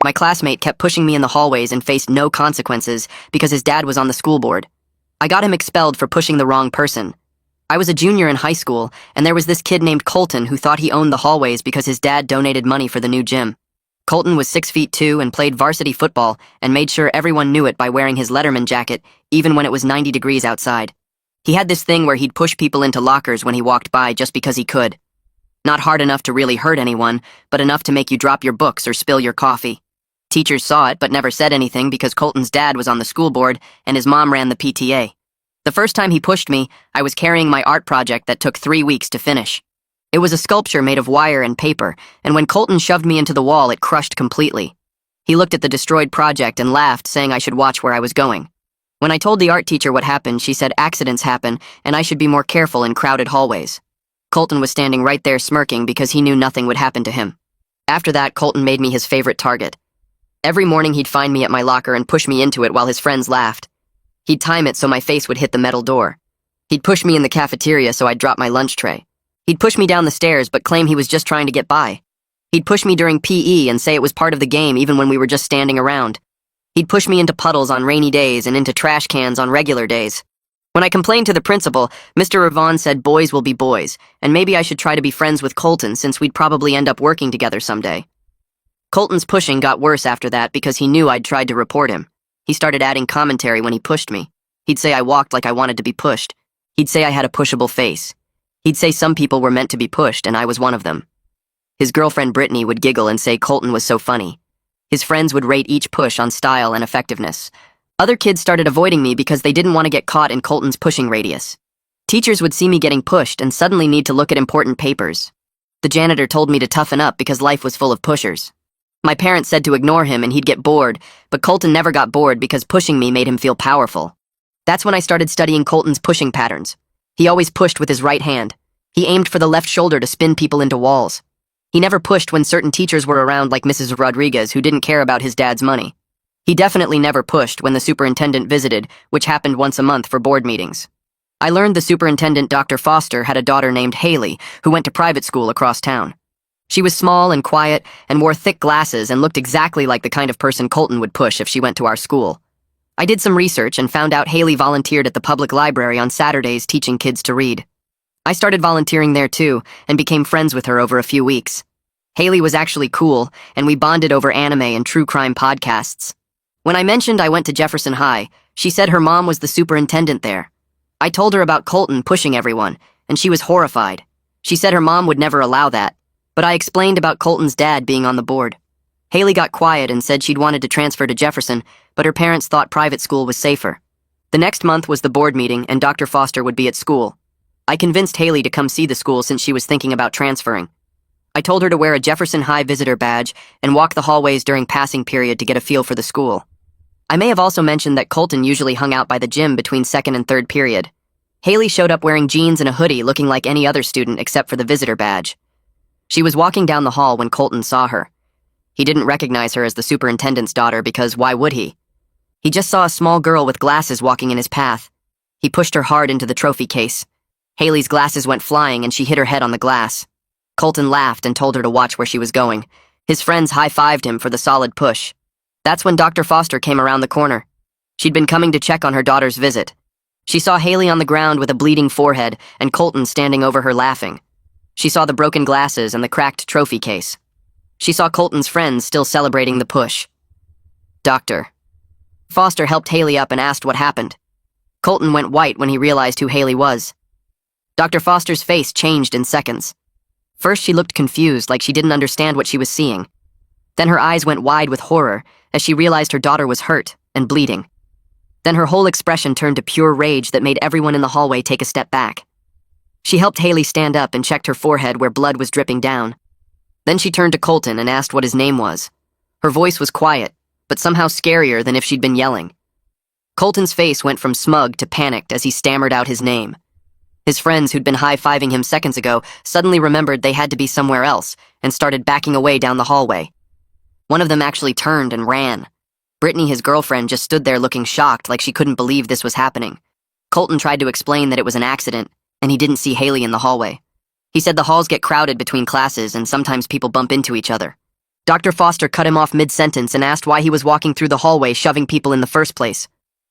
My classmate kept pushing me in the hallways and faced no consequences because his dad was on the school board. I got him expelled for pushing the wrong person. I was a junior in high school, and there was this kid named Colton who thought he owned the hallways because his dad donated money for the new gym. Colton was 6'2" and played varsity football and made sure everyone knew it by wearing his Letterman jacket even when it was 90 degrees outside. He had this thing where he'd push people into lockers when he walked by just because he could. Not hard enough to really hurt anyone, but enough to make you drop your books or spill your coffee. Teachers saw it but never said anything because Colton's dad was on the school board and his mom ran the PTA. The first time he pushed me, I was carrying my art project that took 3 weeks to finish. It was a sculpture made of wire and paper, and when Colton shoved me into the wall, it crushed completely. He looked at the destroyed project and laughed, saying I should watch where I was going. When I told the art teacher what happened, she said accidents happen and I should be more careful in crowded hallways. Colton was standing right there smirking because he knew nothing would happen to him. After that, Colton made me his favorite target. Every morning he'd find me at my locker and push me into it while his friends laughed. He'd time it so my face would hit the metal door. He'd push me in the cafeteria so I'd drop my lunch tray. He'd push me down the stairs but claim he was just trying to get by. He'd push me during PE and say it was part of the game even when we were just standing around. He'd push me into puddles on rainy days and into trash cans on regular days. When I complained to the principal, Mr. Ravon said boys will be boys, and maybe I should try to be friends with Colton since we'd probably end up working together someday. Colton's pushing got worse after that because he knew I'd tried to report him. He started adding commentary when he pushed me. He'd say I walked like I wanted to be pushed. He'd say I had a pushable face. He'd say some people were meant to be pushed and I was one of them. His girlfriend Brittany would giggle and say Colton was so funny. His friends would rate each push on style and effectiveness. Other kids started avoiding me because they didn't want to get caught in Colton's pushing radius. Teachers would see me getting pushed and suddenly need to look at important papers. The janitor told me to toughen up because life was full of pushers. My parents said to ignore him and he'd get bored, but Colton never got bored because pushing me made him feel powerful. That's when I started studying Colton's pushing patterns. He always pushed with his right hand. He aimed for the left shoulder to spin people into walls. He never pushed when certain teachers were around like Mrs. Rodriguez, who didn't care about his dad's money. He definitely never pushed when the superintendent visited, which happened once a month for board meetings. I learned the superintendent, Dr. Foster, had a daughter named Haley, who went to private school across town. She was small and quiet and wore thick glasses and looked exactly like the kind of person Colton would push if she went to our school. I did some research and found out Haley volunteered at the public library on Saturdays teaching kids to read. I started volunteering there too and became friends with her over a few weeks. Haley was actually cool, and we bonded over anime and true crime podcasts. When I mentioned I went to Jefferson High, she said her mom was the superintendent there. I told her about Colton pushing everyone, and she was horrified. She said her mom would never allow that, but I explained about Colton's dad being on the board. Haley got quiet and said she'd wanted to transfer to Jefferson, but her parents thought private school was safer. The next month was the board meeting, and Dr. Foster would be at school. I convinced Haley to come see the school since she was thinking about transferring. I told her to wear a Jefferson High visitor badge and walk the hallways during passing period to get a feel for the school. I may have also mentioned that Colton usually hung out by the gym between second and third period. Haley showed up wearing jeans and a hoodie, looking like any other student except for the visitor badge. She was walking down the hall when Colton saw her. He didn't recognize her as the superintendent's daughter because why would he? He just saw a small girl with glasses walking in his path. He pushed her hard into the trophy case. Haley's glasses went flying and she hit her head on the glass. Colton laughed and told her to watch where she was going. His friends high-fived him for the solid push. That's when Dr. Foster came around the corner. She'd been coming to check on her daughter's visit. She saw Haley on the ground with a bleeding forehead and Colton standing over her laughing. She saw the broken glasses and the cracked trophy case. She saw Colton's friends still celebrating the push. Doctor. Foster helped Haley up and asked what happened. Colton went white when he realized who Haley was. Dr. Foster's face changed in seconds. First, she looked confused, like she didn't understand what she was seeing. Then her eyes went wide with horror as she realized her daughter was hurt and bleeding. Then her whole expression turned to pure rage that made everyone in the hallway take a step back. She helped Haley stand up and checked her forehead where blood was dripping down. Then she turned to Colton and asked what his name was. Her voice was quiet, but somehow scarier than if she'd been yelling. Colton's face went from smug to panicked as he stammered out his name. His friends who'd been high-fiving him seconds ago suddenly remembered they had to be somewhere else and started backing away down the hallway. One of them actually turned and ran. Brittany, his girlfriend, just stood there looking shocked like she couldn't believe this was happening. Colton tried to explain that it was an accident, and he didn't see Haley in the hallway. He said the halls get crowded between classes and sometimes people bump into each other. Dr. Foster cut him off mid-sentence and asked why he was walking through the hallway shoving people in the first place.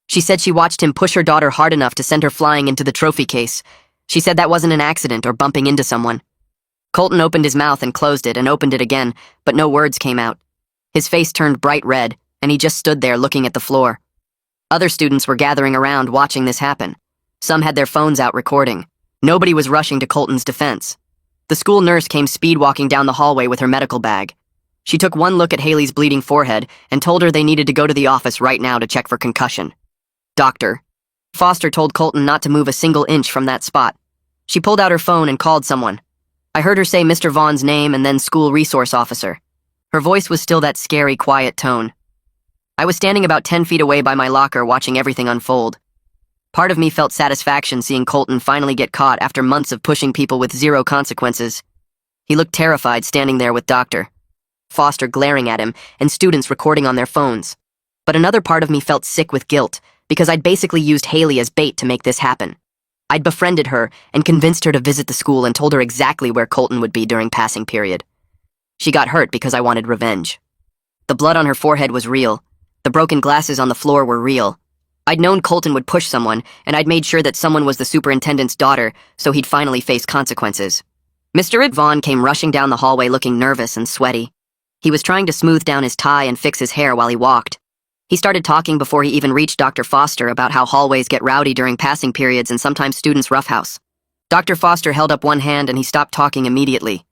She said she watched him push her daughter hard enough to send her flying into the trophy case. She said that wasn't an accident or bumping into someone. Colton opened his mouth and closed it and opened it again, but no words came out. His face turned bright red, and he just stood there looking at the floor. Other students were gathering around watching this happen. Some had their phones out recording. Nobody was rushing to Colton's defense. The school nurse came speed-walking down the hallway with her medical bag. She took one look at Haley's bleeding forehead and told her they needed to go to the office right now to check for concussion. Doctor. Foster told Colton not to move a single inch from that spot. She pulled out her phone and called someone. I heard her say Mr. Vaughn's name and then school resource officer. Her voice was still that scary, quiet tone. I was standing about 10 feet away by my locker watching everything unfold. Part of me felt satisfaction seeing Colton finally get caught after months of pushing people with zero consequences. He looked terrified standing there with Dr. Foster glaring at him and students recording on their phones. But another part of me felt sick with guilt because I'd basically used Haley as bait to make this happen. I'd befriended her and convinced her to visit the school and told her exactly where Colton would be during passing period. She got hurt because I wanted revenge. The blood on her forehead was real. The broken glasses on the floor were real. I'd known Colton would push someone, and I'd made sure that someone was the superintendent's daughter, so he'd finally face consequences. Mr. Vaughn came rushing down the hallway looking nervous and sweaty. He was trying to smooth down his tie and fix his hair while he walked. He started talking before he even reached Dr. Foster about how hallways get rowdy during passing periods and sometimes students roughhouse. Dr. Foster held up one hand and he stopped talking immediately.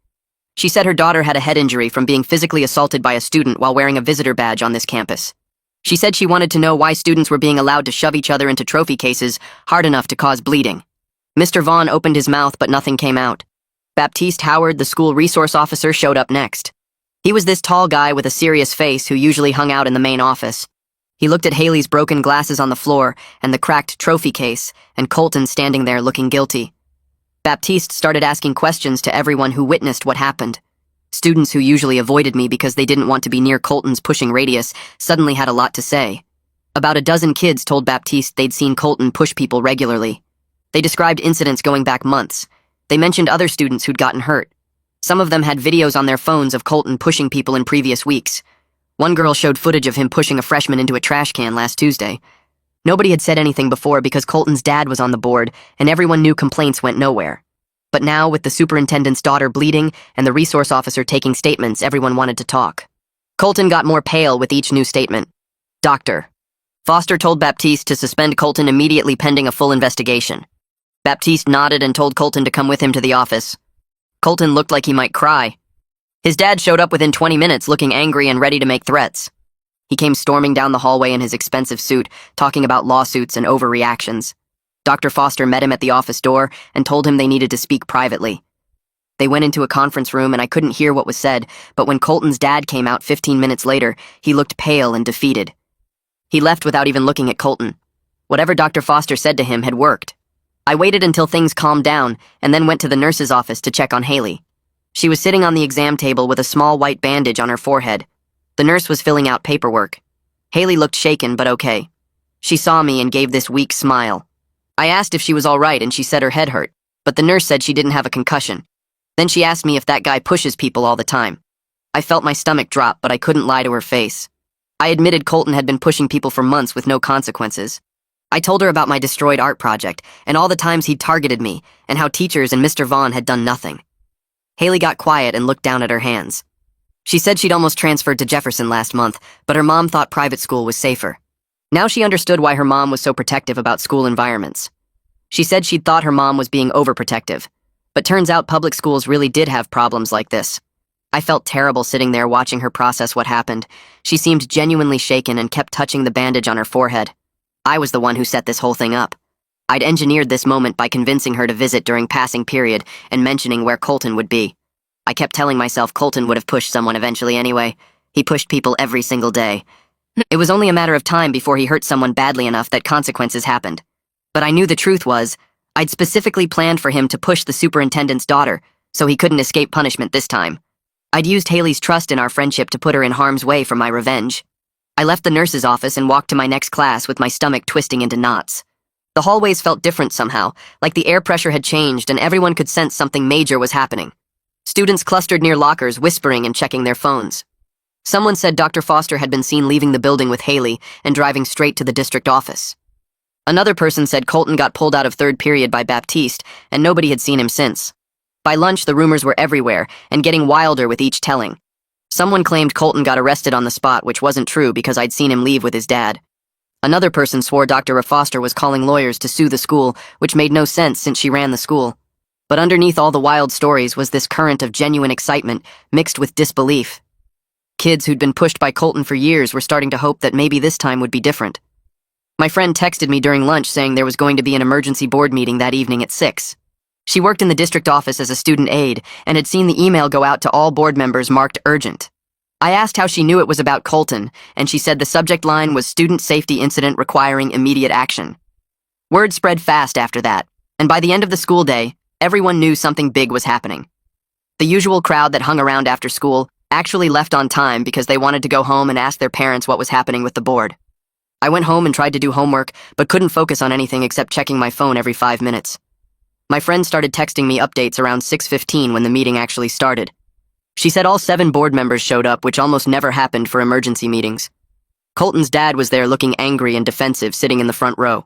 She said her daughter had a head injury from being physically assaulted by a student while wearing a visitor badge on this campus. She said she wanted to know why students were being allowed to shove each other into trophy cases hard enough to cause bleeding. Mr. Vaughn opened his mouth but nothing came out. Baptiste Howard, the school resource officer, showed up next. He was this tall guy with a serious face who usually hung out in the main office. He looked at Haley's broken glasses on the floor and the cracked trophy case and Colton standing there looking guilty. Baptiste started asking questions to everyone who witnessed what happened. Students who usually avoided me because they didn't want to be near Colton's pushing radius suddenly had a lot to say. About a dozen kids told Baptiste they'd seen Colton push people regularly. They described incidents going back months. They mentioned other students who'd gotten hurt. Some of them had videos on their phones of Colton pushing people in previous weeks. One girl showed footage of him pushing a freshman into a trash can last Tuesday. Nobody had said anything before because Colton's dad was on the board and everyone knew complaints went nowhere. But now, with the superintendent's daughter bleeding and the resource officer taking statements, everyone wanted to talk. Colton got more pale with each new statement. Doctor. Foster told Baptiste to suspend Colton immediately pending a full investigation. Baptiste nodded and told Colton to come with him to the office. Colton looked like he might cry. His dad showed up within 20 minutes looking angry and ready to make threats. He came storming down the hallway in his expensive suit, talking about lawsuits and overreactions. Dr. Foster met him at the office door and told him they needed to speak privately. They went into a conference room and I couldn't hear what was said, but when Colton's dad came out 15 minutes later, he looked pale and defeated. He left without even looking at Colton. Whatever Dr. Foster said to him had worked. I waited until things calmed down and then went to the nurse's office to check on Haley. She was sitting on the exam table with a small white bandage on her forehead. The nurse was filling out paperwork. Haley looked shaken but okay. She saw me and gave this weak smile. I asked if she was all right and she said her head hurt, but the nurse said she didn't have a concussion. Then she asked me if that guy pushes people all the time. I felt my stomach drop, but I couldn't lie to her face. I admitted Colton had been pushing people for months with no consequences. I told her about my destroyed art project and all the times he'd targeted me and how teachers and Mr. Vaughn had done nothing. Haley got quiet and looked down at her hands. She said she'd almost transferred to Jefferson last month, but her mom thought private school was safer. Now she understood why her mom was so protective about school environments. She said she'd thought her mom was being overprotective, but turns out public schools really did have problems like this. I felt terrible sitting there watching her process what happened. She seemed genuinely shaken and kept touching the bandage on her forehead. I was the one who set this whole thing up. I'd engineered this moment by convincing her to visit during passing period and mentioning where Colton would be. I kept telling myself Colton would have pushed someone eventually anyway. He pushed people every single day. It was only a matter of time before he hurt someone badly enough that consequences happened. But I knew the truth was, I'd specifically planned for him to push the superintendent's daughter, so he couldn't escape punishment this time. I'd used Haley's trust in our friendship to put her in harm's way for my revenge. I left the nurse's office and walked to my next class with my stomach twisting into knots. The hallways felt different somehow, like the air pressure had changed and everyone could sense something major was happening. Students clustered near lockers, whispering and checking their phones. Someone said Dr. Foster had been seen leaving the building with Haley and driving straight to the district office. Another person said Colton got pulled out of third period by Baptiste, and nobody had seen him since. By lunch, the rumors were everywhere, and getting wilder with each telling. Someone claimed Colton got arrested on the spot, which wasn't true because I'd seen him leave with his dad. Another person swore Dr. Foster was calling lawyers to sue the school, which made no sense since she ran the school. But underneath all the wild stories was this current of genuine excitement mixed with disbelief. Kids who'd been pushed by Colton for years were starting to hope that maybe this time would be different. My friend texted me during lunch saying there was going to be an emergency board meeting that evening at 6. She worked in the district office as a student aide and had seen the email go out to all board members marked urgent. I asked how she knew it was about Colton, and she said the subject line was student safety incident requiring immediate action. Word spread fast after that, and by the end of the school day, everyone knew something big was happening. The usual crowd that hung around after school actually left on time because they wanted to go home and ask their parents what was happening with the board. I went home and tried to do homework, but couldn't focus on anything except checking my phone every 5 minutes. My friend started texting me updates around 6:15 when the meeting actually started. She said all 7 board members showed up, which almost never happened for emergency meetings. Colton's dad was there looking angry and defensive, sitting in the front row.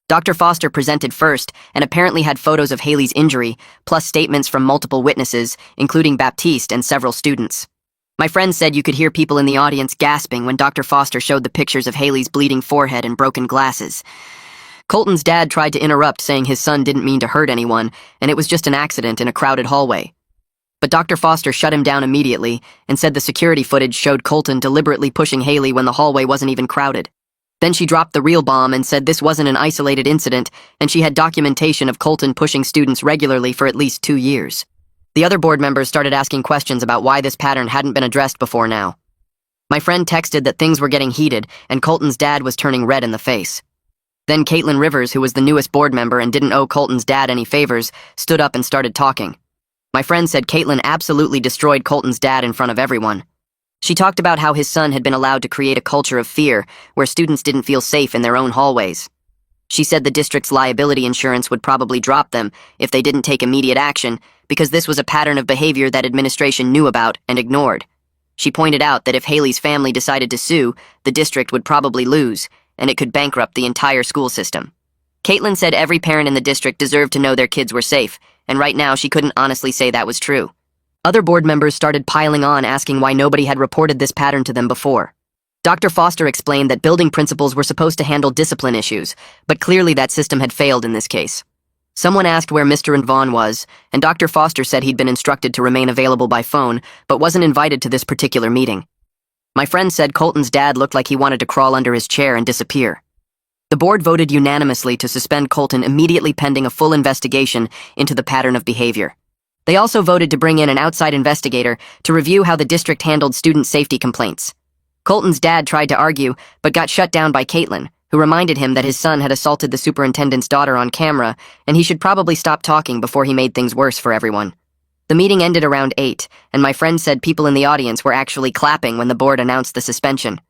Dr. Foster presented first and apparently had photos of Haley's injury, plus statements from multiple witnesses, including Baptiste and several students. My friend said you could hear people in the audience gasping when Dr. Foster showed the pictures of Haley's bleeding forehead and broken glasses. Colton's dad tried to interrupt, saying his son didn't mean to hurt anyone, and it was just an accident in a crowded hallway. But Dr. Foster shut him down immediately and said the security footage showed Colton deliberately pushing Haley when the hallway wasn't even crowded. Then she dropped the real bomb and said this wasn't an isolated incident, and she had documentation of Colton pushing students regularly for at least 2 years. The other board members started asking questions about why this pattern hadn't been addressed before now. My friend texted that things were getting heated, and Colton's dad was turning red in the face. Then Caitlin Rivers, who was the newest board member and didn't owe Colton's dad any favors, stood up and started talking. My friend said Caitlin absolutely destroyed Colton's dad in front of everyone. She talked about how his son had been allowed to create a culture of fear where students didn't feel safe in their own hallways. She said the district's liability insurance would probably drop them if they didn't take immediate action because this was a pattern of behavior that administration knew about and ignored. She pointed out that if Haley's family decided to sue, the district would probably lose, and it could bankrupt the entire school system. Caitlin said every parent in the district deserved to know their kids were safe, and right now she couldn't honestly say that was true. Other board members started piling on, asking why nobody had reported this pattern to them before. Dr. Foster explained that building principals were supposed to handle discipline issues, but clearly that system had failed in this case. Someone asked where Mr. Vaughn was, and Dr. Foster said he'd been instructed to remain available by phone, but wasn't invited to this particular meeting. My friend said Colton's dad looked like he wanted to crawl under his chair and disappear. The board voted unanimously to suspend Colton immediately pending a full investigation into the pattern of behavior. They also voted to bring in an outside investigator to review how the district handled student safety complaints. Colton's dad tried to argue, but got shut down by Caitlin, who reminded him that his son had assaulted the superintendent's daughter on camera, and he should probably stop talking before he made things worse for everyone. The meeting ended around 8, and my friend said people in the audience were actually clapping when the board announced the suspension.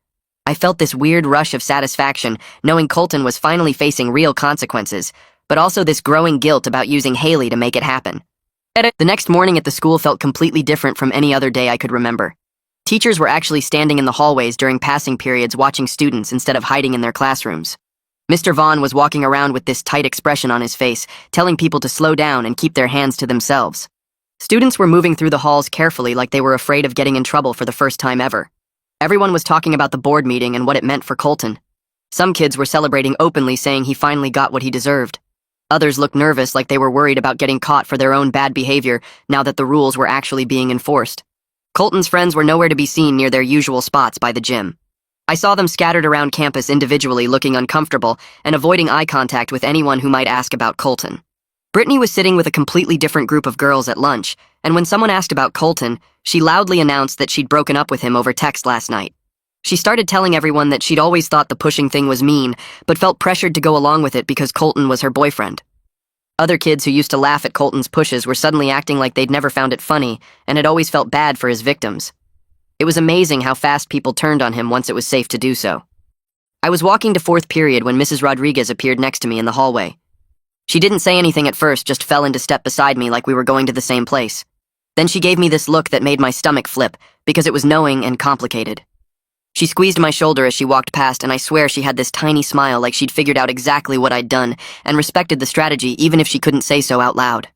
I felt this weird rush of satisfaction, knowing Colton was finally facing real consequences, but also this growing guilt about using Haley to make it happen. The next morning at the school felt completely different from any other day I could remember. Teachers were actually standing in the hallways during passing periods watching students instead of hiding in their classrooms. Mr. Vaughn was walking around with this tight expression on his face, telling people to slow down and keep their hands to themselves. Students were moving through the halls carefully like they were afraid of getting in trouble for the first time ever. Everyone was talking about the board meeting and what it meant for Colton. Some kids were celebrating openly, saying he finally got what he deserved. Others looked nervous, like they were worried about getting caught for their own bad behavior now that the rules were actually being enforced. Colton's friends were nowhere to be seen near their usual spots by the gym. I saw them scattered around campus individually, looking uncomfortable and avoiding eye contact with anyone who might ask about Colton. Brittany was sitting with a completely different group of girls at lunch, and when someone asked about Colton, she loudly announced that she'd broken up with him over text last night. She started telling everyone that she'd always thought the pushing thing was mean, but felt pressured to go along with it because Colton was her boyfriend. Other kids who used to laugh at Colton's pushes were suddenly acting like they'd never found it funny and had always felt bad for his victims. It was amazing how fast people turned on him once it was safe to do so. I was walking to fourth period when Mrs. Rodriguez appeared next to me in the hallway. She didn't say anything at first, just fell into step beside me like we were going to the same place. Then she gave me this look that made my stomach flip, because it was knowing and complicated. She squeezed my shoulder as she walked past, and I swear she had this tiny smile like she'd figured out exactly what I'd done and respected the strategy even if she couldn't say so out loud.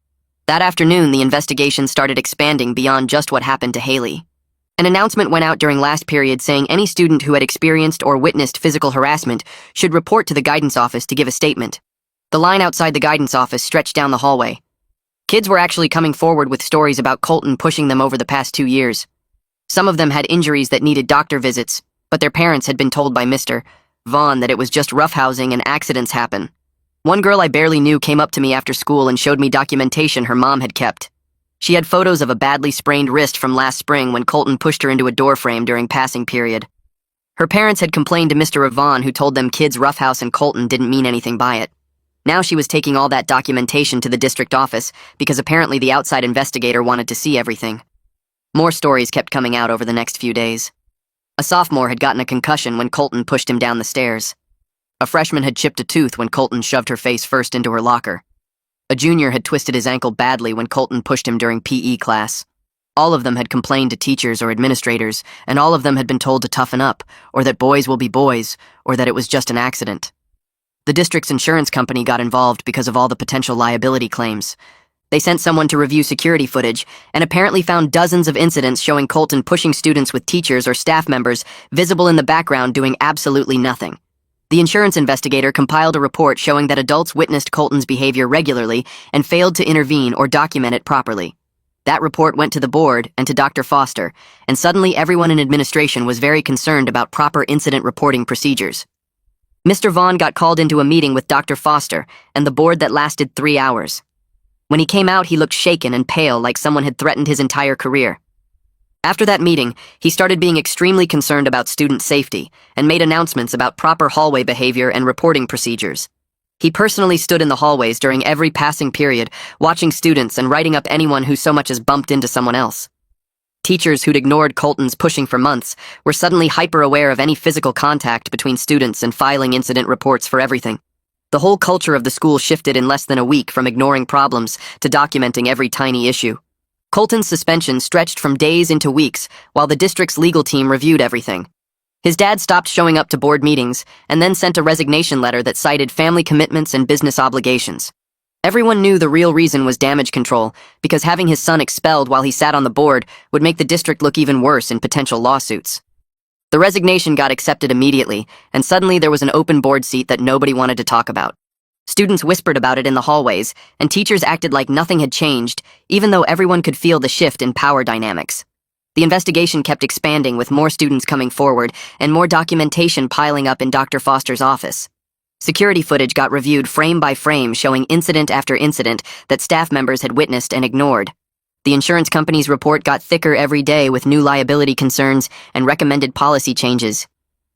That afternoon, the investigation started expanding beyond just what happened to Haley. An announcement went out during last period saying any student who had experienced or witnessed physical harassment should report to the guidance office to give a statement. The line outside the guidance office stretched down the hallway. Kids were actually coming forward with stories about Colton pushing them over the past 2 years. Some of them had injuries that needed doctor visits, but their parents had been told by Mr. Vaughn that it was just roughhousing and accidents happen. One girl I barely knew came up to me after school and showed me documentation her mom had kept. She had photos of a badly sprained wrist from last spring when Colton pushed her into a doorframe during passing period. Her parents had complained to Mr. Vaughn, who told them kids roughhouse and Colton didn't mean anything by it. Now she was taking all that documentation to the district office because apparently the outside investigator wanted to see everything. More stories kept coming out over the next few days. A sophomore had gotten a concussion when Colton pushed him down the stairs. A freshman had chipped a tooth when Colton shoved her face first into her locker. A junior had twisted his ankle badly when Colton pushed him during PE class. All of them had complained to teachers or administrators, and all of them had been told to toughen up, or that boys will be boys, or that it was just an accident. The district's insurance company got involved because of all the potential liability claims. They sent someone to review security footage and apparently found dozens of incidents showing Colton pushing students with teachers or staff members visible in the background doing absolutely nothing. The insurance investigator compiled a report showing that adults witnessed Colton's behavior regularly and failed to intervene or document it properly. That report went to the board and to Dr. Foster, and suddenly everyone in administration was very concerned about proper incident reporting procedures. Mr. Vaughn got called into a meeting with Dr. Foster and the board that lasted 3 hours. When he came out, he looked shaken and pale like someone had threatened his entire career. After that meeting, he started being extremely concerned about student safety and made announcements about proper hallway behavior and reporting procedures. He personally stood in the hallways during every passing period, watching students and writing up anyone who so much as bumped into someone else. Teachers who'd ignored Colton's pushing for months were suddenly hyper-aware of any physical contact between students and filing incident reports for everything. The whole culture of the school shifted in less than a week from ignoring problems to documenting every tiny issue. Colton's suspension stretched from days into weeks while the district's legal team reviewed everything. His dad stopped showing up to board meetings and then sent a resignation letter that cited family commitments and business obligations. Everyone knew the real reason was damage control, because having his son expelled while he sat on the board would make the district look even worse in potential lawsuits. The resignation got accepted immediately, and suddenly there was an open board seat that nobody wanted to talk about. Students whispered about it in the hallways, and teachers acted like nothing had changed, even though everyone could feel the shift in power dynamics. The investigation kept expanding with more students coming forward and more documentation piling up in Dr. Foster's office. Security footage got reviewed frame by frame showing incident after incident that staff members had witnessed and ignored. The insurance company's report got thicker every day with new liability concerns and recommended policy changes.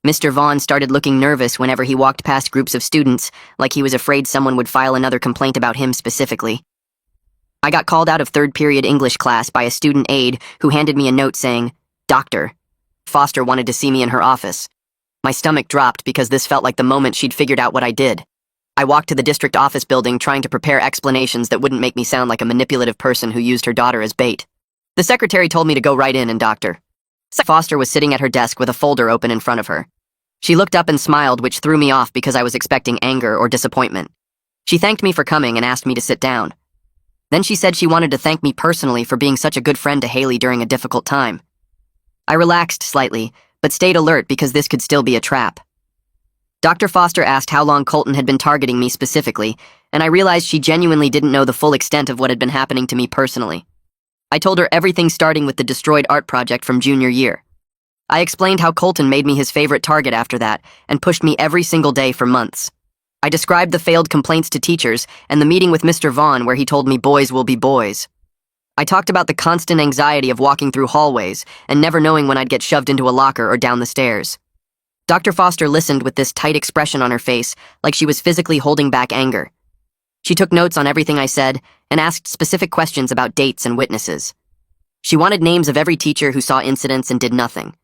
Mr. Vaughn started looking nervous whenever he walked past groups of students, like he was afraid someone would file another complaint about him specifically. I got called out of third-period English class by a student aide who handed me a note saying, "Doctor, Foster wanted to see me in her office." My stomach dropped because this felt like the moment she'd figured out what I did. I walked to the district office building trying to prepare explanations that wouldn't make me sound like a manipulative person who used her daughter as bait. The secretary told me to go right in and Dr. Foster was sitting at her desk with a folder open in front of her. She looked up and smiled, which threw me off because I was expecting anger or disappointment. She thanked me for coming and asked me to sit down. Then she said she wanted to thank me personally for being such a good friend to Haley during a difficult time. I relaxed slightly, but stayed alert because this could still be a trap. Dr. Foster asked how long Colton had been targeting me specifically, and I realized she genuinely didn't know the full extent of what had been happening to me personally. I told her everything starting with the destroyed art project from junior year. I explained how Colton made me his favorite target after that, and pushed me every single day for months. I described the failed complaints to teachers and the meeting with Mr. Vaughn where he told me boys will be boys. I talked about the constant anxiety of walking through hallways and never knowing when I'd get shoved into a locker or down the stairs. Dr. Foster listened with this tight expression on her face, like she was physically holding back anger. She took notes on everything I said and asked specific questions about dates and witnesses. She wanted names of every teacher who saw incidents and did nothing.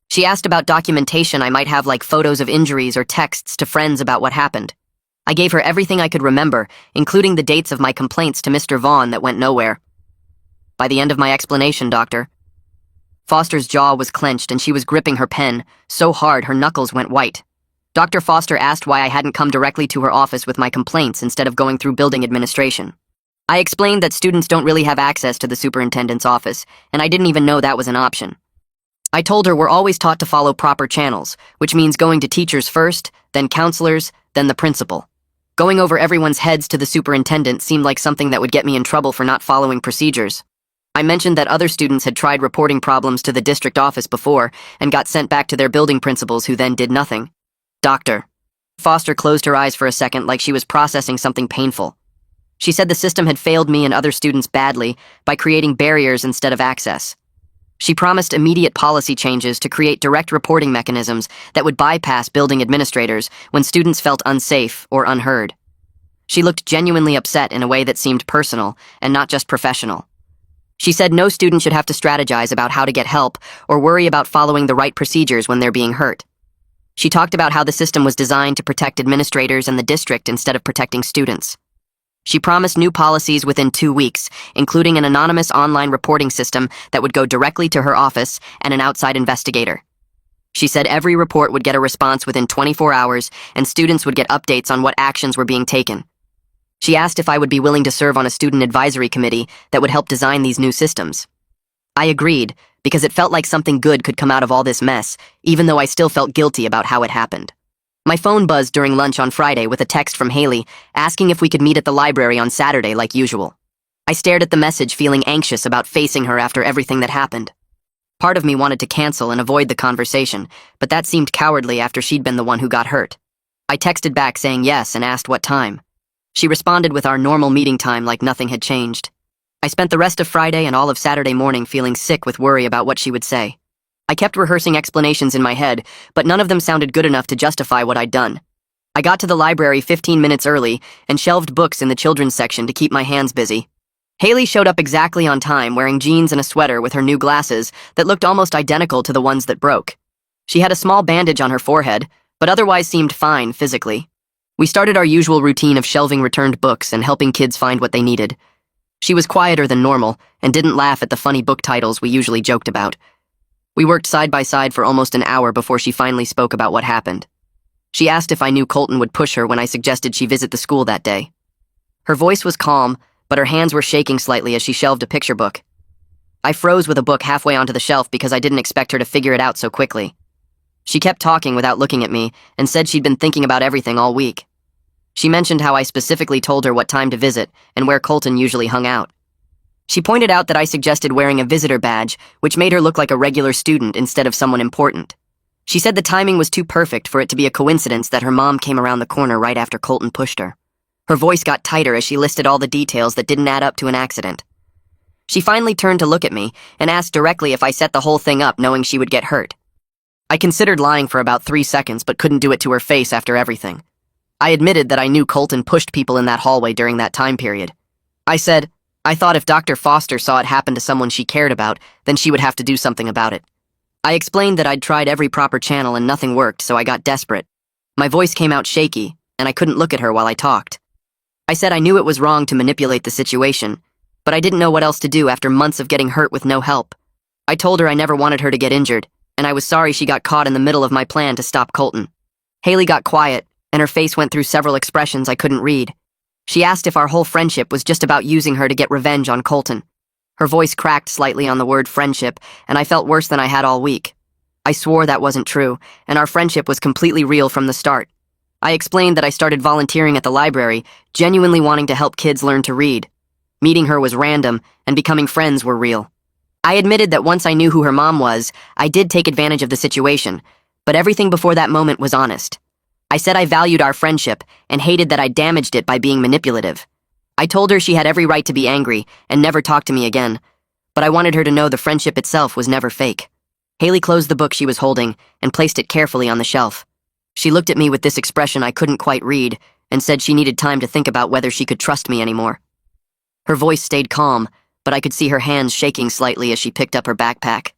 She asked about documentation I might have, like photos of injuries or texts to friends about what happened. I gave her everything I could remember, including the dates of my complaints to Mr. Vaughn that went nowhere. By the end of my explanation, Doctor. Foster's jaw was clenched and she was gripping her pen so hard her knuckles went white. Dr. Foster asked why I hadn't come directly to her office with my complaints instead of going through building administration. I explained that students don't really have access to the superintendent's office, and I didn't even know that was an option. I told her we're always taught to follow proper channels, which means going to teachers first, then counselors, then the principal. Going over everyone's heads to the superintendent seemed like something that would get me in trouble for not following procedures. I mentioned that other students had tried reporting problems to the district office before and got sent back to their building principals who then did nothing. Doctor. Foster closed her eyes for a second like she was processing something painful. She said the system had failed me and other students badly by creating barriers instead of access. She promised immediate policy changes to create direct reporting mechanisms that would bypass building administrators when students felt unsafe or unheard. She looked genuinely upset in a way that seemed personal and not just professional. She said no student should have to strategize about how to get help or worry about following the right procedures when they're being hurt. She talked about how the system was designed to protect administrators and the district instead of protecting students. She promised new policies within 2 weeks, including an anonymous online reporting system that would go directly to her office and an outside investigator. She said every report would get a response within 24 hours and students would get updates on what actions were being taken. She asked if I would be willing to serve on a student advisory committee that would help design these new systems. I agreed, because it felt like something good could come out of all this mess, even though I still felt guilty about how it happened. My phone buzzed during lunch on Friday with a text from Haley asking if we could meet at the library on Saturday like usual. I stared at the message feeling anxious about facing her after everything that happened. Part of me wanted to cancel and avoid the conversation, but that seemed cowardly after she'd been the one who got hurt. I texted back saying yes and asked what time. She responded with our normal meeting time like nothing had changed. I spent the rest of Friday and all of Saturday morning feeling sick with worry about what she would say. I kept rehearsing explanations in my head, but none of them sounded good enough to justify what I'd done. I got to the library 15 minutes early and shelved books in the children's section to keep my hands busy. Haley showed up exactly on time wearing jeans and a sweater with her new glasses that looked almost identical to the ones that broke. She had a small bandage on her forehead, but otherwise seemed fine physically. We started our usual routine of shelving returned books and helping kids find what they needed. She was quieter than normal and didn't laugh at the funny book titles we usually joked about. We worked side by side for almost an hour before she finally spoke about what happened. She asked if I knew Colton would push her when I suggested she visit the school that day. Her voice was calm, but her hands were shaking slightly as she shelved a picture book. I froze with a book halfway onto the shelf because I didn't expect her to figure it out so quickly. She kept talking without looking at me and said she'd been thinking about everything all week. She mentioned how I specifically told her what time to visit and where Colton usually hung out. She pointed out that I suggested wearing a visitor badge, which made her look like a regular student instead of someone important. She said the timing was too perfect for it to be a coincidence that her mom came around the corner right after Colton pushed her. Her voice got tighter as she listed all the details that didn't add up to an accident. She finally turned to look at me and asked directly if I set the whole thing up knowing she would get hurt. I considered lying for about 3 seconds but couldn't do it to her face after everything. I admitted that I knew Colton pushed people in that hallway during that time period. I said, I thought if Dr. Foster saw it happen to someone she cared about, then she would have to do something about it. I explained that I'd tried every proper channel and nothing worked, so I got desperate. My voice came out shaky, and I couldn't look at her while I talked. I said I knew it was wrong to manipulate the situation, but I didn't know what else to do after months of getting hurt with no help. I told her I never wanted her to get injured, and I was sorry she got caught in the middle of my plan to stop Colton. Haley got quiet, and her face went through several expressions I couldn't read. She asked if our whole friendship was just about using her to get revenge on Colton. Her voice cracked slightly on the word friendship, and I felt worse than I had all week. I swore that wasn't true, and our friendship was completely real from the start. I explained that I started volunteering at the library, genuinely wanting to help kids learn to read. Meeting her was random, and becoming friends were real. I admitted that once I knew who her mom was, I did take advantage of the situation, but everything before that moment was honest. I said I valued our friendship and hated that I damaged it by being manipulative. I told her she had every right to be angry and never talk to me again, but I wanted her to know the friendship itself was never fake. Haley closed the book she was holding and placed it carefully on the shelf. She looked at me with this expression I couldn't quite read and said she needed time to think about whether she could trust me anymore. Her voice stayed calm, but I could see her hands shaking slightly as she picked up her backpack.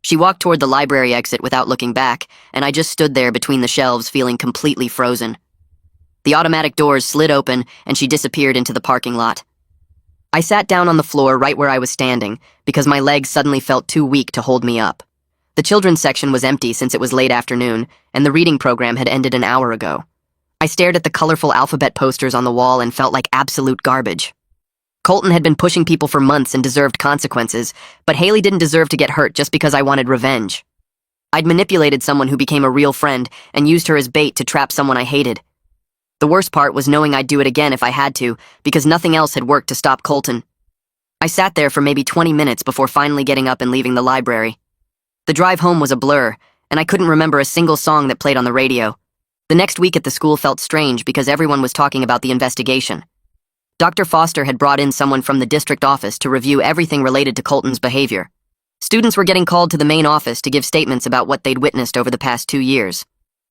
She walked toward the library exit without looking back, and I just stood there between the shelves feeling completely frozen. The automatic doors slid open, and she disappeared into the parking lot. I sat down on the floor right where I was standing because my legs suddenly felt too weak to hold me up. The children's section was empty since it was late afternoon, and the reading program had ended an hour ago. I stared at the colorful alphabet posters on the wall and felt like absolute garbage. Colton had been pushing people for months and deserved consequences, but Haley didn't deserve to get hurt just because I wanted revenge. I'd manipulated someone who became a real friend and used her as bait to trap someone I hated. The worst part was knowing I'd do it again if I had to, because nothing else had worked to stop Colton. I sat there for maybe 20 minutes before finally getting up and leaving the library. The drive home was a blur, and I couldn't remember a single song that played on the radio. The next week at the school felt strange because everyone was talking about the investigation. Dr. Foster had brought in someone from the district office to review everything related to Colton's behavior. Students were getting called to the main office to give statements about what they'd witnessed over the past 2 years.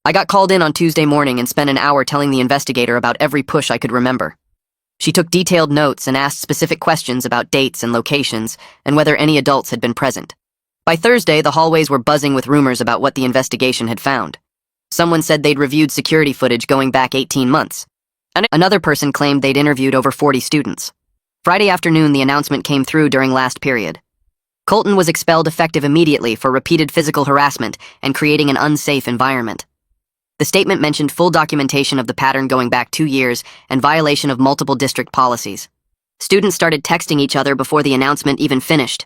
I got called in on Tuesday morning and spent an hour telling the investigator about every push I could remember. She took detailed notes and asked specific questions about dates and locations and whether any adults had been present. By Thursday, the hallways were buzzing with rumors about what the investigation had found. Someone said they'd reviewed security footage going back 18 months. Another person claimed they'd interviewed over 40 students. Friday afternoon, the announcement came through during last period. Colton was expelled effective immediately for repeated physical harassment and creating an unsafe environment. The statement mentioned full documentation of the pattern going back 2 years and violation of multiple district policies. Students started texting each other before the announcement even finished.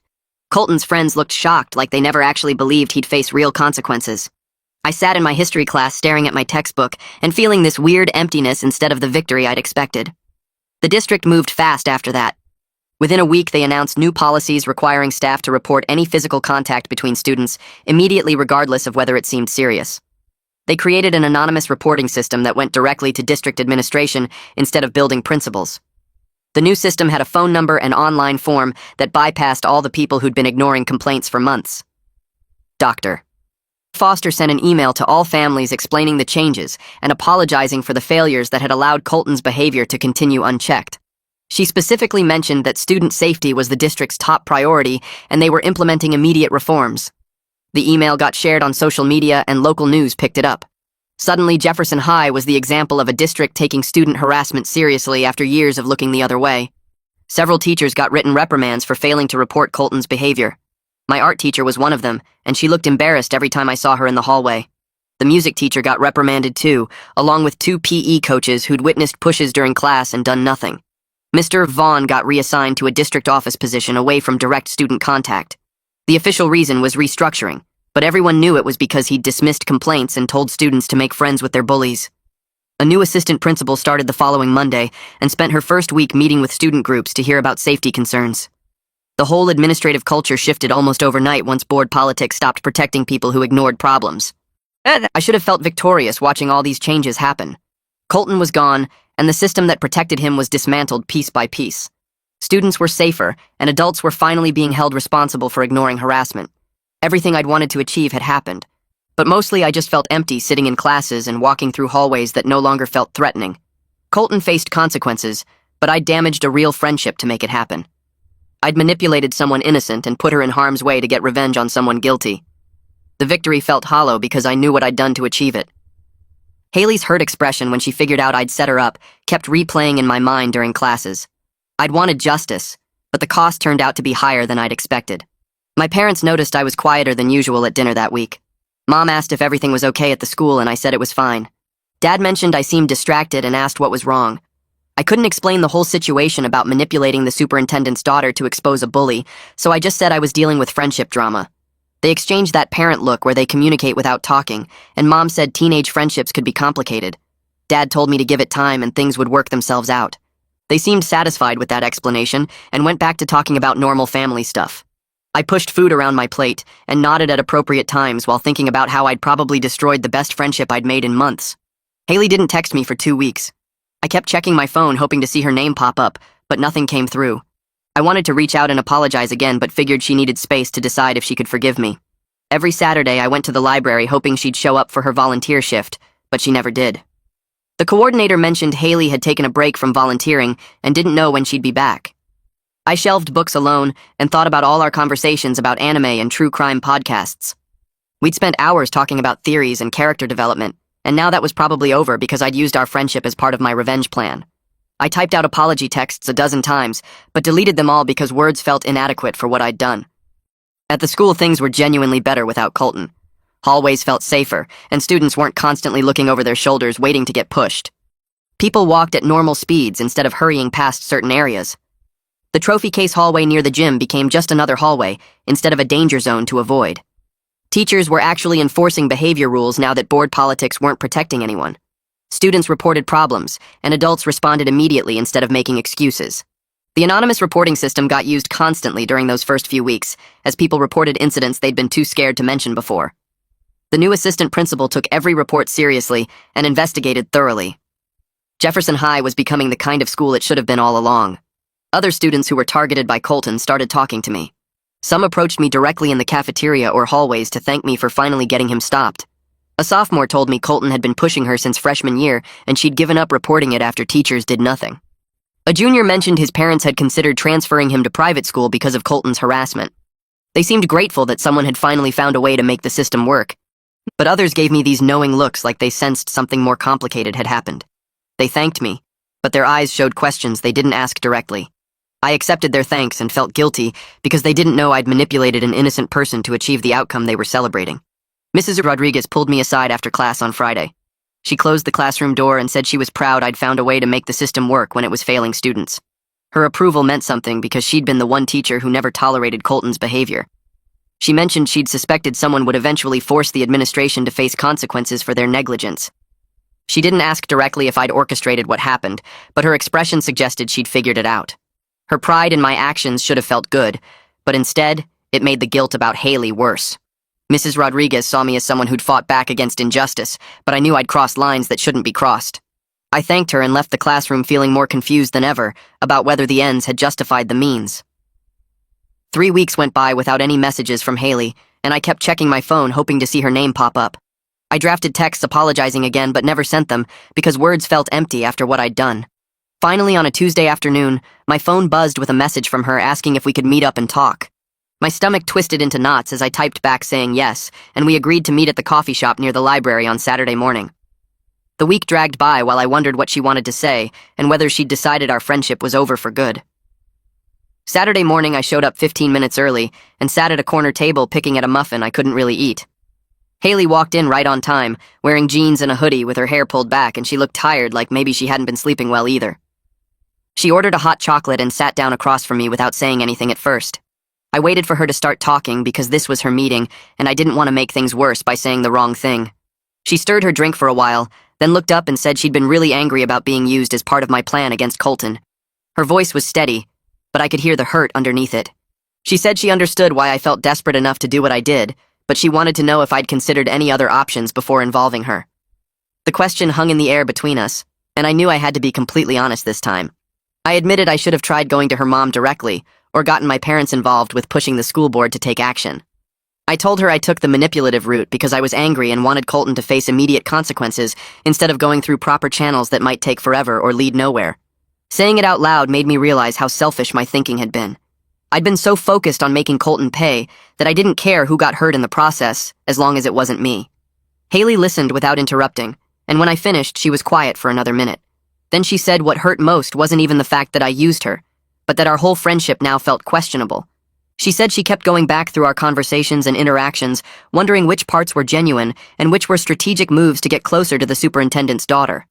Colton's friends looked shocked, like they never actually believed he'd face real consequences. I sat in my history class staring at my textbook and feeling this weird emptiness instead of the victory I'd expected. The district moved fast after that. Within a week, they announced new policies requiring staff to report any physical contact between students immediately, regardless of whether it seemed serious. They created an anonymous reporting system that went directly to district administration instead of building principals. The new system had a phone number and online form that bypassed all the people who'd been ignoring complaints for months. Dr. Foster sent an email to all families explaining the changes and apologizing for the failures that had allowed Colton's behavior to continue unchecked. She specifically mentioned that student safety was the district's top priority and they were implementing immediate reforms. The email got shared on social media and local news picked it up. Suddenly, Jefferson High was the example of a district taking student harassment seriously after years of looking the other way. Several teachers got written reprimands for failing to report Colton's behavior. My art teacher was one of them, and she looked embarrassed every time I saw her in the hallway. The music teacher got reprimanded too, along with 2 PE coaches who'd witnessed pushes during class and done nothing. Mr. Vaughn got reassigned to a district office position away from direct student contact. The official reason was restructuring, but everyone knew it was because he'd dismissed complaints and told students to make friends with their bullies. A new assistant principal started the following Monday and spent her first week meeting with student groups to hear about safety concerns. The whole administrative culture shifted almost overnight once board politics stopped protecting people who ignored problems. I should have felt victorious watching all these changes happen. Colton was gone, and the system that protected him was dismantled piece by piece. Students were safer, and adults were finally being held responsible for ignoring harassment. Everything I'd wanted to achieve had happened. But mostly I just felt empty sitting in classes and walking through hallways that no longer felt threatening. Colton faced consequences, but I'd damaged a real friendship to make it happen. I'd manipulated someone innocent and put her in harm's way to get revenge on someone guilty. The victory felt hollow because I knew what I'd done to achieve it. Haley's hurt expression when she figured out I'd set her up kept replaying in my mind during classes. I'd wanted justice, but the cost turned out to be higher than I'd expected. My parents noticed I was quieter than usual at dinner that week. Mom asked if everything was okay at the school and I said it was fine. Dad mentioned I seemed distracted and asked what was wrong. I couldn't explain the whole situation about manipulating the superintendent's daughter to expose a bully, so I just said I was dealing with friendship drama. They exchanged that parent look where they communicate without talking, and Mom said teenage friendships could be complicated. Dad told me to give it time and things would work themselves out. They seemed satisfied with that explanation and went back to talking about normal family stuff. I pushed food around my plate and nodded at appropriate times while thinking about how I'd probably destroyed the best friendship I'd made in months. Haley didn't text me for 2 weeks. I kept checking my phone hoping to see her name pop up, but nothing came through. I wanted to reach out and apologize again, but figured she needed space to decide if she could forgive me. Every Saturday, I went to the library hoping she'd show up for her volunteer shift, but she never did. The coordinator mentioned Haley had taken a break from volunteering and didn't know when she'd be back. I shelved books alone and thought about all our conversations about anime and true crime podcasts. We'd spent hours talking about theories and character development, and now that was probably over because I'd used our friendship as part of my revenge plan. I typed out apology texts a dozen times, but deleted them all because words felt inadequate for what I'd done. At the school, things were genuinely better without Colton. Hallways felt safer, and students weren't constantly looking over their shoulders waiting to get pushed. People walked at normal speeds instead of hurrying past certain areas. The trophy case hallway near the gym became just another hallway instead of a danger zone to avoid. Teachers were actually enforcing behavior rules now that board politics weren't protecting anyone. Students reported problems, and adults responded immediately instead of making excuses. The anonymous reporting system got used constantly during those first few weeks, as people reported incidents they'd been too scared to mention before. The new assistant principal took every report seriously and investigated thoroughly. Jefferson High was becoming the kind of school it should have been all along. Other students who were targeted by Colton started talking to me. Some approached me directly in the cafeteria or hallways to thank me for finally getting him stopped. A sophomore told me Colton had been pushing her since freshman year and she'd given up reporting it after teachers did nothing. A junior mentioned his parents had considered transferring him to private school because of Colton's harassment. They seemed grateful that someone had finally found a way to make the system work, but others gave me these knowing looks like they sensed something more complicated had happened. They thanked me, but their eyes showed questions they didn't ask directly. I accepted their thanks and felt guilty because they didn't know I'd manipulated an innocent person to achieve the outcome they were celebrating. Mrs. Rodriguez pulled me aside after class on Friday. She closed the classroom door and said she was proud I'd found a way to make the system work when it was failing students. Her approval meant something because she'd been the one teacher who never tolerated Colton's behavior. She mentioned she'd suspected someone would eventually force the administration to face consequences for their negligence. She didn't ask directly if I'd orchestrated what happened, but her expression suggested she'd figured it out. Her pride in my actions should have felt good, but instead, it made the guilt about Haley worse. Mrs. Rodriguez saw me as someone who'd fought back against injustice, but I knew I'd crossed lines that shouldn't be crossed. I thanked her and left the classroom feeling more confused than ever about whether the ends had justified the means. 3 weeks went by without any messages from Haley, and I kept checking my phone hoping to see her name pop up. I drafted texts apologizing again but never sent them because words felt empty after what I'd done. Finally, on a Tuesday afternoon, my phone buzzed with a message from her asking if we could meet up and talk. My stomach twisted into knots as I typed back saying yes, and we agreed to meet at the coffee shop near the library on Saturday morning. The week dragged by while I wondered what she wanted to say and whether she'd decided our friendship was over for good. Saturday morning, I showed up 15 minutes early and sat at a corner table picking at a muffin I couldn't really eat. Haley walked in right on time, wearing jeans and a hoodie with her hair pulled back, and she looked tired, like maybe she hadn't been sleeping well either. She ordered a hot chocolate and sat down across from me without saying anything at first. I waited for her to start talking because this was her meeting, and I didn't want to make things worse by saying the wrong thing. She stirred her drink for a while, then looked up and said she'd been really angry about being used as part of my plan against Colton. Her voice was steady, but I could hear the hurt underneath it. She said she understood why I felt desperate enough to do what I did, but she wanted to know if I'd considered any other options before involving her. The question hung in the air between us, and I knew I had to be completely honest this time. I admitted I should have tried going to her mom directly, or gotten my parents involved with pushing the school board to take action. I told her I took the manipulative route because I was angry and wanted Colton to face immediate consequences instead of going through proper channels that might take forever or lead nowhere. Saying it out loud made me realize how selfish my thinking had been. I'd been so focused on making Colton pay that I didn't care who got hurt in the process as long as it wasn't me. Haley listened without interrupting, and when I finished, she was quiet for another minute. Then she said what hurt most wasn't even the fact that I used her, but that our whole friendship now felt questionable. She said she kept going back through our conversations and interactions, wondering which parts were genuine and which were strategic moves to get closer to the superintendent's daughter.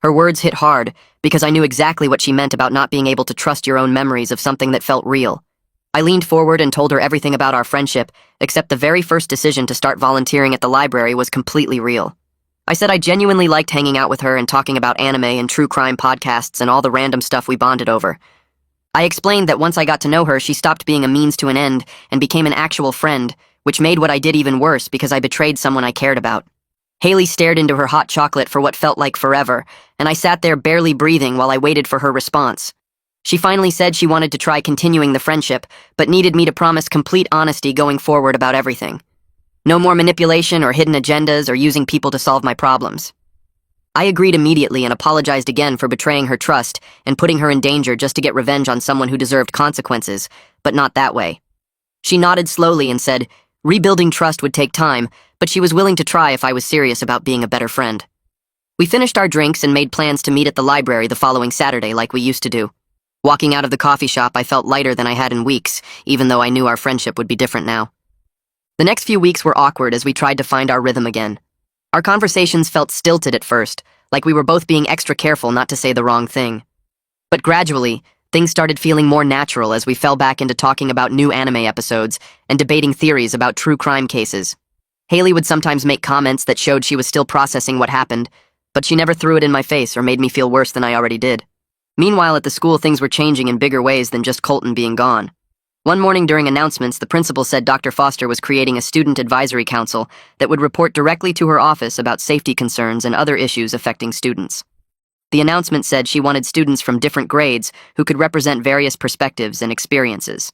Her words hit hard because I knew exactly what she meant about not being able to trust your own memories of something that felt real. I leaned forward and told her everything about our friendship, except the very first decision to start volunteering at the library was completely real. I said I genuinely liked hanging out with her and talking about anime and true crime podcasts and all the random stuff we bonded over. I explained that once I got to know her, she stopped being a means to an end and became an actual friend, which made what I did even worse because I betrayed someone I cared about. Haley stared into her hot chocolate for what felt like forever, and I sat there barely breathing while I waited for her response. She finally said she wanted to try continuing the friendship, but needed me to promise complete honesty going forward about everything. No more manipulation or hidden agendas or using people to solve my problems. I agreed immediately and apologized again for betraying her trust and putting her in danger just to get revenge on someone who deserved consequences, but not that way. She nodded slowly and said, rebuilding trust would take time, but she was willing to try if I was serious about being a better friend. We finished our drinks and made plans to meet at the library the following Saturday like we used to do. Walking out of the coffee shop, I felt lighter than I had in weeks, even though I knew our friendship would be different now. The next few weeks were awkward as we tried to find our rhythm again. Our conversations felt stilted at first, like we were both being extra careful not to say the wrong thing. But gradually, things started feeling more natural as we fell back into talking about new anime episodes and debating theories about true crime cases. Haley would sometimes make comments that showed she was still processing what happened, but she never threw it in my face or made me feel worse than I already did. Meanwhile, at the school, things were changing in bigger ways than just Colton being gone. One morning during announcements, the principal said Dr. Foster was creating a student advisory council that would report directly to her office about safety concerns and other issues affecting students. The announcement said she wanted students from different grades who could represent various perspectives and experiences.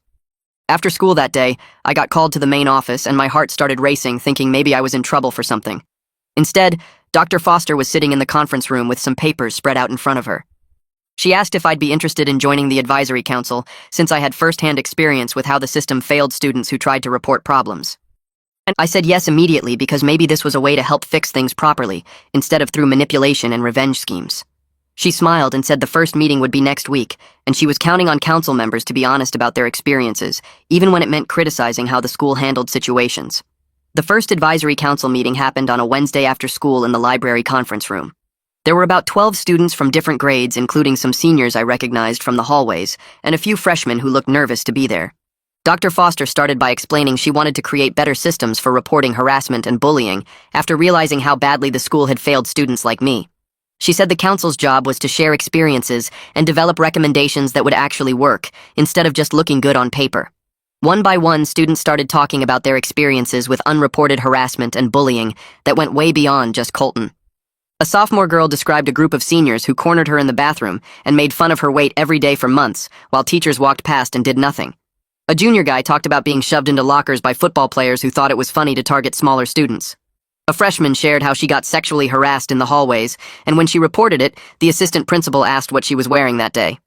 After school that day, I got called to the main office and my heart started racing, thinking maybe I was in trouble for something. Instead, Dr. Foster was sitting in the conference room with some papers spread out in front of her. She asked if I'd be interested in joining the advisory council, since I had first-hand experience with how the system failed students who tried to report problems. And I said yes immediately because maybe this was a way to help fix things properly, instead of through manipulation and revenge schemes. She smiled and said the first meeting would be next week, and she was counting on council members to be honest about their experiences, even when it meant criticizing how the school handled situations. The first advisory council meeting happened on a Wednesday after school in the library conference room. There were about 12 students from different grades, including some seniors I recognized from the hallways, and a few freshmen who looked nervous to be there. Dr. Foster started by explaining she wanted to create better systems for reporting harassment and bullying after realizing how badly the school had failed students like me. She said the council's job was to share experiences and develop recommendations that would actually work, instead of just looking good on paper. One by one, students started talking about their experiences with unreported harassment and bullying that went way beyond just Colton. A sophomore girl described a group of seniors who cornered her in the bathroom and made fun of her weight every day for months, while teachers walked past and did nothing. A junior guy talked about being shoved into lockers by football players who thought it was funny to target smaller students. A freshman shared how she got sexually harassed in the hallways, and when she reported it, the assistant principal asked what she was wearing that day.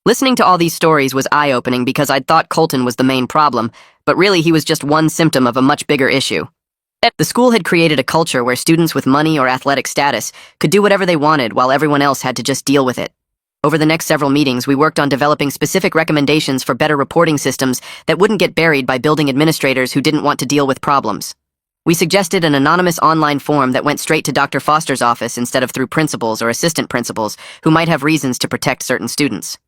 Listening to all these stories was eye-opening because I'd thought Colton was the main problem, but really he was just one symptom of a much bigger issue. The school had created a culture where students with money or athletic status could do whatever they wanted while everyone else had to just deal with it. Over the next several meetings, we worked on developing specific recommendations for better reporting systems that wouldn't get buried by building administrators who didn't want to deal with problems. We suggested an anonymous online form that went straight to Dr. Foster's office instead of through principals or assistant principals who might have reasons to protect certain students.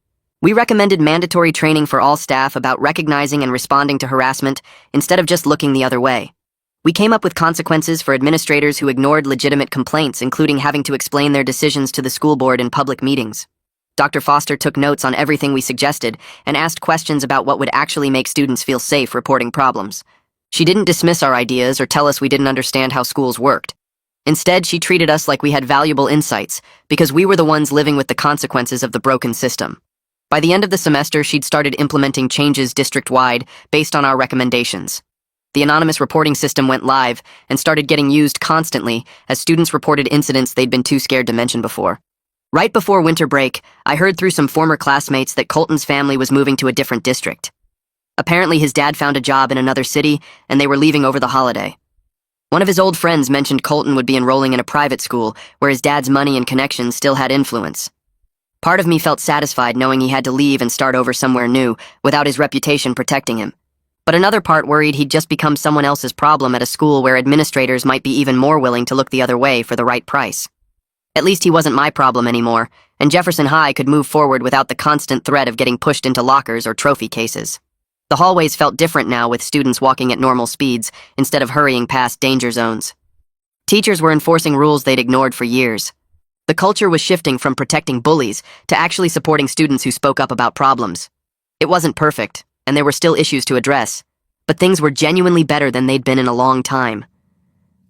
We recommended mandatory training for all staff about recognizing and responding to harassment instead of just looking the other way. We came up with consequences for administrators who ignored legitimate complaints, including having to explain their decisions to the school board in public meetings. Dr. Foster took notes on everything we suggested and asked questions about what would actually make students feel safe reporting problems. She didn't dismiss our ideas or tell us we didn't understand how schools worked. Instead, she treated us like we had valuable insights because we were the ones living with the consequences of the broken system. By the end of the semester, she'd started implementing changes district-wide based on our recommendations. The anonymous reporting system went live and started getting used constantly as students reported incidents they'd been too scared to mention before. Right before winter break, I heard through some former classmates that Colton's family was moving to a different district. Apparently, his dad found a job in another city, and they were leaving over the holiday. One of his old friends mentioned Colton would be enrolling in a private school where his dad's money and connections still had influence. Part of me felt satisfied knowing he had to leave and start over somewhere new without his reputation protecting him. But another part worried he'd just become someone else's problem at a school where administrators might be even more willing to look the other way for the right price. At least he wasn't my problem anymore, and Jefferson High could move forward without the constant threat of getting pushed into lockers or trophy cases. The hallways felt different now, with students walking at normal speeds instead of hurrying past danger zones. Teachers were enforcing rules they'd ignored for years. The culture was shifting from protecting bullies to actually supporting students who spoke up about problems. It wasn't perfect, and there were still issues to address, but things were genuinely better than they'd been in a long time.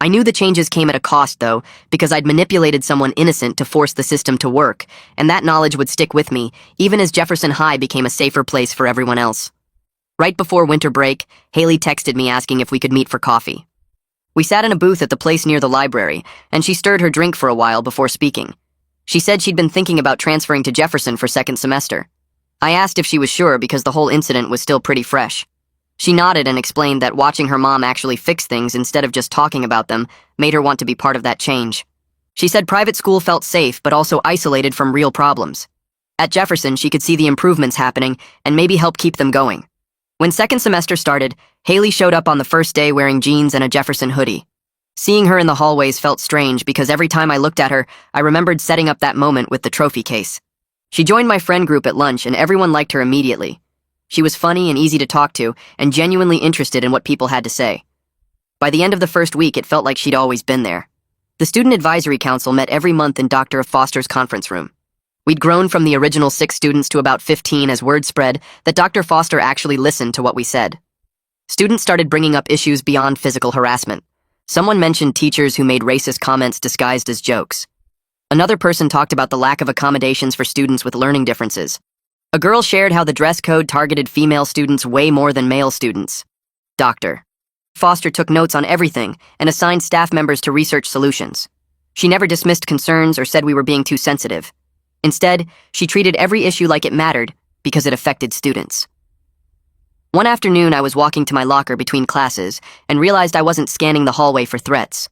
I knew the changes came at a cost, though, because I'd manipulated someone innocent to force the system to work, and that knowledge would stick with me, even as Jefferson High became a safer place for everyone else. Right before winter break, Haley texted me asking if we could meet for coffee. We sat in a booth at the place near the library, and she stirred her drink for a while before speaking. She said she'd been thinking about transferring to Jefferson for second semester. I asked if she was sure because the whole incident was still pretty fresh. She nodded and explained that watching her mom actually fix things instead of just talking about them made her want to be part of that change. She said private school felt safe but also isolated from real problems. At Jefferson, she could see the improvements happening and maybe help keep them going. When second semester started, Haley showed up on the first day wearing jeans and a Jefferson hoodie. Seeing her in the hallways felt strange because every time I looked at her, I remembered setting up that moment with the trophy case. She joined my friend group at lunch and everyone liked her immediately. She was funny and easy to talk to and genuinely interested in what people had to say. By the end of the first week, it felt like she'd always been there. The Student Advisory Council met every month in Dr. Foster's conference room. We'd grown from the original 6 students to about 15 as word spread that Dr. Foster actually listened to what we said. Students started bringing up issues beyond physical harassment. Someone mentioned teachers who made racist comments disguised as jokes. Another person talked about the lack of accommodations for students with learning differences. A girl shared how the dress code targeted female students way more than male students. Dr. Foster took notes on everything and assigned staff members to research solutions. She never dismissed concerns or said we were being too sensitive. Instead, she treated every issue like it mattered because it affected students. One afternoon, I was walking to my locker between classes and realized I wasn't scanning the hallway for threats.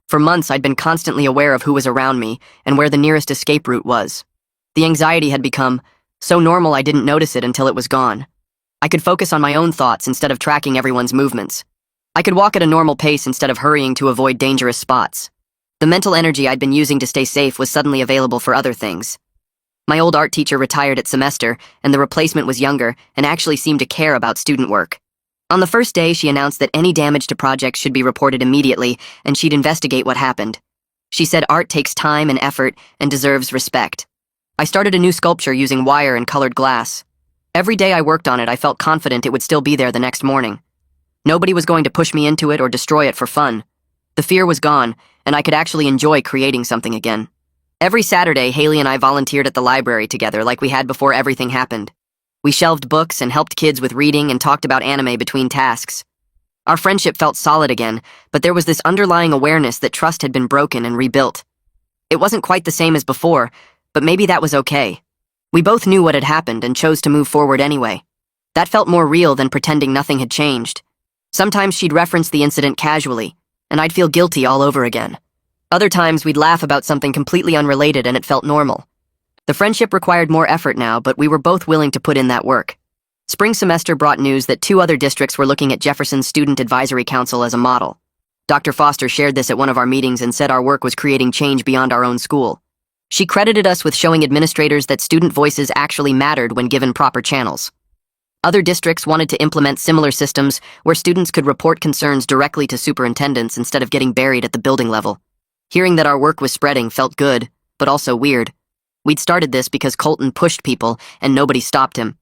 For months, I'd been constantly aware of who was around me and where the nearest escape route was. The anxiety had become so normal I didn't notice it until it was gone. I could focus on my own thoughts instead of tracking everyone's movements. I could walk at a normal pace instead of hurrying to avoid dangerous spots. The mental energy I'd been using to stay safe was suddenly available for other things. My old art teacher retired at semester, and the replacement was younger and actually seemed to care about student work. On the first day, she announced that any damage to projects should be reported immediately, and she'd investigate what happened. She said art takes time and effort and deserves respect. I started a new sculpture using wire and colored glass. Every day I worked on it, I felt confident it would still be there the next morning. Nobody was going to push me into it or destroy it for fun. The fear was gone, and I could actually enjoy creating something again. Every Saturday, Haley and I volunteered at the library together like we had before everything happened. We shelved books and helped kids with reading and talked about anime between tasks. Our friendship felt solid again, but there was this underlying awareness that trust had been broken and rebuilt. It wasn't quite the same as before, but maybe that was okay. We both knew what had happened and chose to move forward anyway. That felt more real than pretending nothing had changed. Sometimes she'd reference the incident casually, and I'd feel guilty all over again. Other times we'd laugh about something completely unrelated and it felt normal. The friendship required more effort now, but we were both willing to put in that work. Spring semester brought news that 2 other districts were looking at Jefferson's Student Advisory Council as a model. Dr. Foster shared this at one of our meetings and said our work was creating change beyond our own school. She credited us with showing administrators that student voices actually mattered when given proper channels. Other districts wanted to implement similar systems where students could report concerns directly to superintendents instead of getting buried at the building level. Hearing that our work was spreading felt good, but also weird. We'd started this because Colton pushed people and nobody stopped him.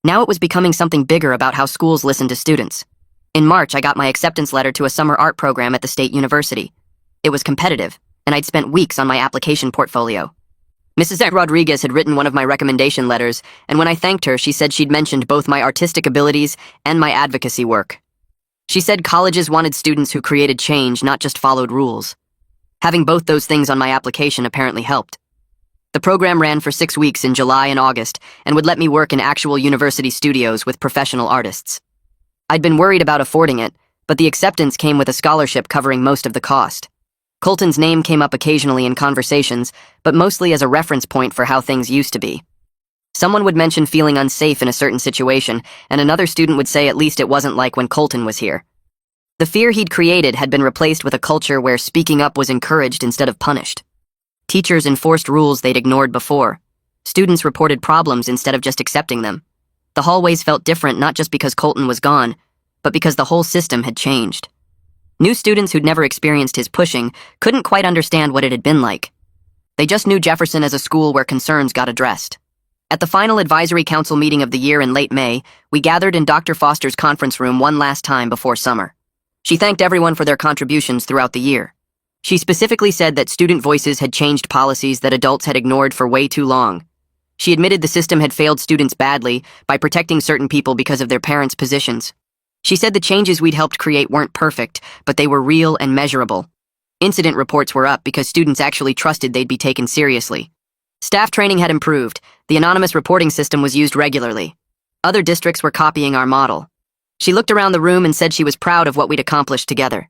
Now it was becoming something bigger about how schools listen to students. In March, I got my acceptance letter to a summer art program at the state university. It was competitive, and I'd spent weeks on my application portfolio. Mrs. Rodriguez had written one of my recommendation letters, and when I thanked her, she said she'd mentioned both my artistic abilities and my advocacy work. She said colleges wanted students who created change, not just followed rules. Having both those things on my application apparently helped. The program ran for 6 weeks in July and August and would let me work in actual university studios with professional artists. I'd been worried about affording it, but the acceptance came with a scholarship covering most of the cost. Colton's name came up occasionally in conversations, but mostly as a reference point for how things used to be. Someone would mention feeling unsafe in a certain situation, and another student would say at least it wasn't like when Colton was here. The fear he'd created had been replaced with a culture where speaking up was encouraged instead of punished. Teachers enforced rules they'd ignored before. Students reported problems instead of just accepting them. The hallways felt different not just because Colton was gone, but because the whole system had changed. New students who'd never experienced his pushing couldn't quite understand what it had been like. They just knew Jefferson as a school where concerns got addressed. At the final advisory council meeting of the year in late May, we gathered in Dr. Foster's conference room one last time before summer. She thanked everyone for their contributions throughout the year. She specifically said that student voices had changed policies that adults had ignored for way too long. She admitted the system had failed students badly by protecting certain people because of their parents' positions. She said the changes we'd helped create weren't perfect, but they were real and measurable. Incident reports were up because students actually trusted they'd be taken seriously. Staff training had improved. The anonymous reporting system was used regularly. Other districts were copying our model. She looked around the room and said she was proud of what we'd accomplished together.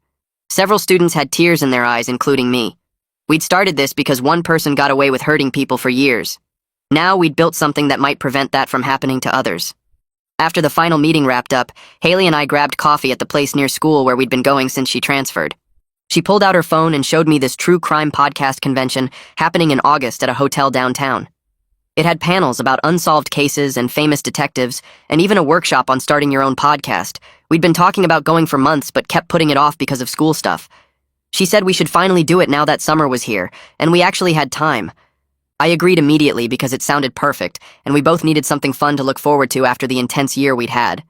Several students had tears in their eyes, including me. We'd started this because one person got away with hurting people for years. Now we'd built something that might prevent that from happening to others. After the final meeting wrapped up, Haley and I grabbed coffee at the place near school where we'd been going since she transferred. She pulled out her phone and showed me this true crime podcast convention happening in August at a hotel downtown. It had panels about unsolved cases and famous detectives, and even a workshop on starting your own podcast. We'd been talking about going for months but kept putting it off because of school stuff. She said we should finally do it now that summer was here, and we actually had time. I agreed immediately because it sounded perfect, and we both needed something fun to look forward to after the intense year we'd had.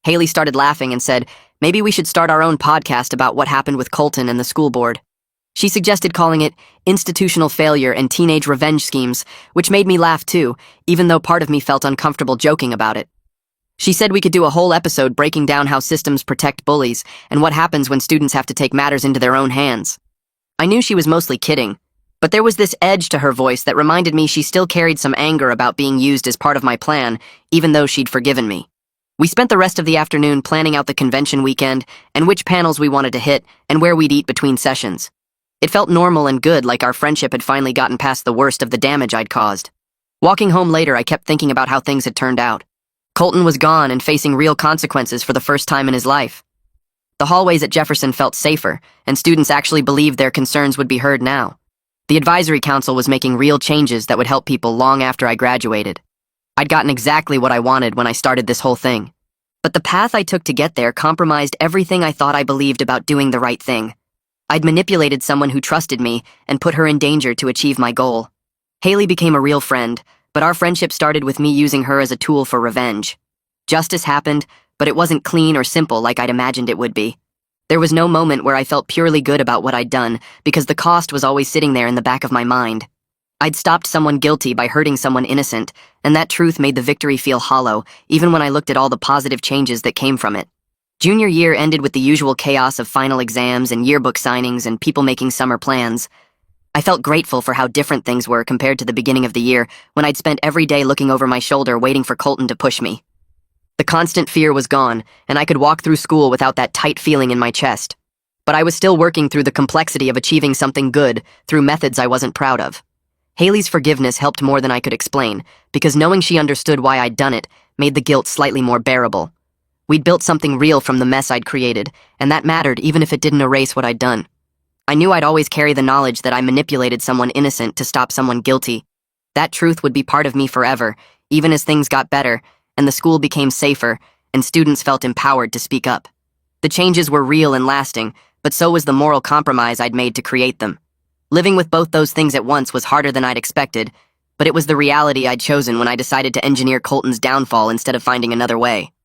Haley started laughing and said, maybe we should start our own podcast about what happened with Colton and the school board. She suggested calling it Institutional Failure and Teenage Revenge Schemes, which made me laugh too, even though part of me felt uncomfortable joking about it. She said we could do a whole episode breaking down how systems protect bullies and what happens when students have to take matters into their own hands. I knew she was mostly kidding, but there was this edge to her voice that reminded me she still carried some anger about being used as part of my plan, even though she'd forgiven me. We spent the rest of the afternoon planning out the convention weekend and which panels we wanted to hit and where we'd eat between sessions. It felt normal and good, like our friendship had finally gotten past the worst of the damage I'd caused. Walking home later, I kept thinking about how things had turned out. Colton was gone and facing real consequences for the first time in his life. The hallways at Jefferson felt safer, and students actually believed their concerns would be heard now. The advisory council was making real changes that would help people long after I graduated. I'd gotten exactly what I wanted when I started this whole thing. But the path I took to get there compromised everything I thought I believed about doing the right thing. I'd manipulated someone who trusted me and put her in danger to achieve my goal. Haley became a real friend, but our friendship started with me using her as a tool for revenge. Justice happened, but it wasn't clean or simple like I'd imagined it would be. There was no moment where I felt purely good about what I'd done, because the cost was always sitting there in the back of my mind. I'd stopped someone guilty by hurting someone innocent, and that truth made the victory feel hollow, even when I looked at all the positive changes that came from it. Junior year ended with the usual chaos of final exams and yearbook signings and people making summer plans. I felt grateful for how different things were compared to the beginning of the year, when I'd spent every day looking over my shoulder waiting for Colton to push me. The constant fear was gone, and I could walk through school without that tight feeling in my chest. But I was still working through the complexity of achieving something good through methods I wasn't proud of. Haley's forgiveness helped more than I could explain, because knowing she understood why I'd done it made the guilt slightly more bearable. We'd built something real from the mess I'd created, and that mattered even if it didn't erase what I'd done. I knew I'd always carry the knowledge that I manipulated someone innocent to stop someone guilty. That truth would be part of me forever, even as things got better, and the school became safer, and students felt empowered to speak up. The changes were real and lasting, but so was the moral compromise I'd made to create them. Living with both those things at once was harder than I'd expected, but it was the reality I'd chosen when I decided to engineer Colton's downfall instead of finding another way.